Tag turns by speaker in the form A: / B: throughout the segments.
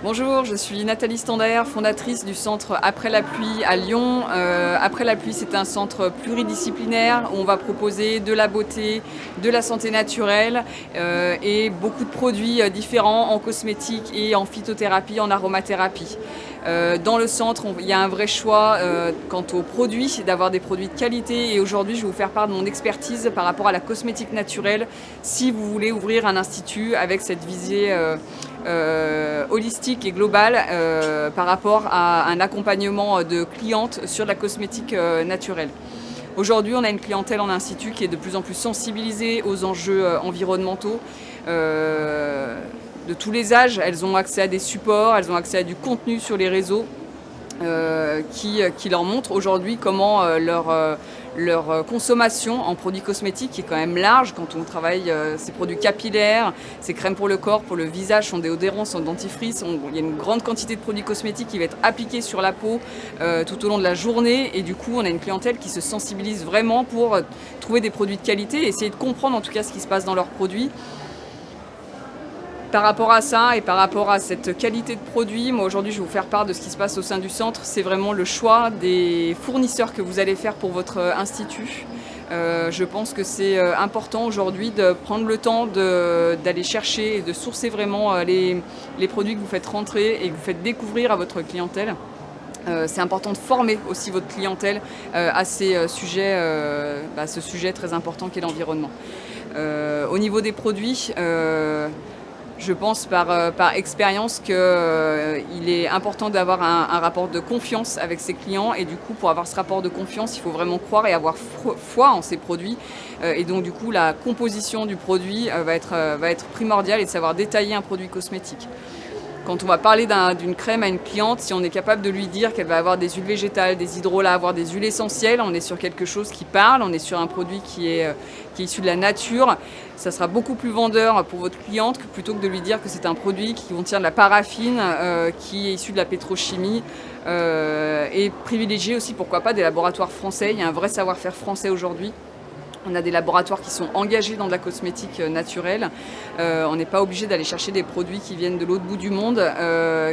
A: Bonjour, je suis Nathalie Standaert, fondatrice du centre Après la pluie à Lyon. Après la pluie, c'est un centre pluridisciplinaire où on va proposer de la beauté, de la santé naturelle et beaucoup de produits différents en cosmétique et en phytothérapie, en aromathérapie. Dans le centre, il y a un vrai choix quant aux produits, d'avoir des produits de qualité, et aujourd'hui je vais vous faire part de mon expertise par rapport à la cosmétique naturelle si vous voulez ouvrir un institut avec cette visée holistique et globale par rapport à un accompagnement de clientes sur la cosmétique naturelle. Aujourd'hui, on a une clientèle en institut qui est de plus en plus sensibilisée aux enjeux environnementaux. De tous les âges, elles ont accès à des supports, elles ont accès à du contenu sur les réseaux qui leur montre aujourd'hui comment leur consommation en produits cosmétiques est quand même large quand on travaille ces produits capillaires, ces crèmes pour le corps, pour le visage, son déodorant, son dentifrice. Il y a une grande quantité de produits cosmétiques qui va être appliquée sur la peau tout au long de la journée, et du coup on a une clientèle qui se sensibilise vraiment pour trouver des produits de qualité et essayer de comprendre en tout cas ce qui se passe dans leurs produits. Par rapport à ça et par rapport à cette qualité de produit, moi aujourd'hui je vais vous faire part de ce qui se passe au sein du centre. C'est vraiment le choix des fournisseurs que vous allez faire pour votre institut. Je pense que c'est important aujourd'hui de prendre le temps d'aller chercher et de sourcer vraiment les produits que vous faites rentrer et que vous faites découvrir à votre clientèle. C'est important de former aussi votre clientèle à ces sujets, ce sujet très important qu'est l'environnement. Au niveau des produits, je pense par expérience qu'il est important d'avoir un rapport de confiance avec ses clients, et du coup pour avoir ce rapport de confiance il faut vraiment croire et avoir foi en ces produits, et donc du coup la composition du produit va être primordiale, et de savoir détailler un produit cosmétique. Quand on va parler d'une crème à une cliente, si on est capable de lui dire qu'elle va avoir des huiles végétales, des hydrolats, avoir des huiles essentielles, on est sur quelque chose qui parle, on est sur un produit qui est issu de la nature. Ça sera beaucoup plus vendeur pour votre cliente plutôt que de lui dire que c'est un produit qui contient de la paraffine, qui est issu de la pétrochimie, et privilégier aussi, pourquoi pas, des laboratoires français. Il y a un vrai savoir-faire français aujourd'hui. On a des laboratoires qui sont engagés dans de la cosmétique naturelle. On n'est pas obligé d'aller chercher des produits qui viennent de l'autre bout du monde,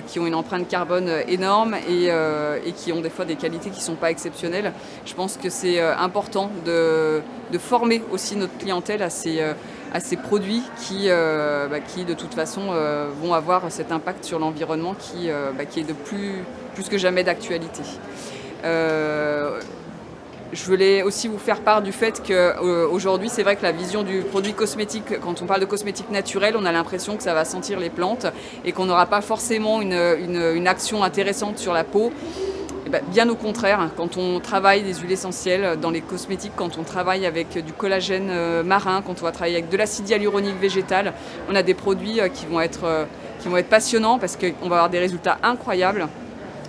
A: qui ont une empreinte carbone énorme et qui ont des fois des qualités qui ne sont pas exceptionnelles. Je pense que c'est important de former aussi notre clientèle à ces produits qui de toute façon vont avoir cet impact sur l'environnement qui est de plus que jamais d'actualité. Je voulais aussi vous faire part du fait qu'aujourd'hui, c'est vrai que la vision du produit cosmétique, quand on parle de cosmétique naturelle, on a l'impression que ça va sentir les plantes et qu'on n'aura pas forcément une action intéressante sur la peau. Et bien au contraire, quand on travaille des huiles essentielles dans les cosmétiques, quand on travaille avec du collagène marin, quand on va travailler avec de l'acide hyaluronique végétal, on a des produits qui vont être passionnants, parce qu'on va avoir des résultats incroyables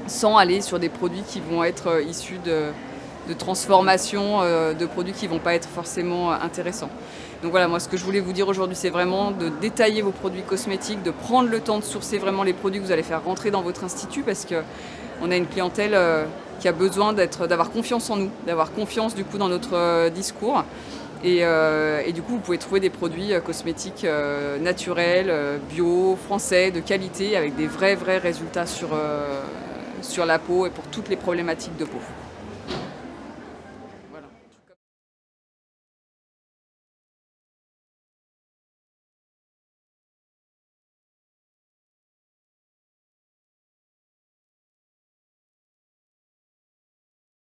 A: sans aller sur des produits qui vont être issus de transformation de produits qui ne vont pas être forcément intéressants. Donc voilà, moi ce que je voulais vous dire aujourd'hui, c'est vraiment de détailler vos produits cosmétiques, de prendre le temps de sourcer vraiment les produits que vous allez faire rentrer dans votre institut, parce qu'on a une clientèle qui a besoin d'avoir confiance en nous, d'avoir confiance du coup dans notre discours. Et du coup, vous pouvez trouver des produits cosmétiques naturels, bio, français, de qualité, avec des vrais résultats sur la peau et pour toutes les problématiques de peau.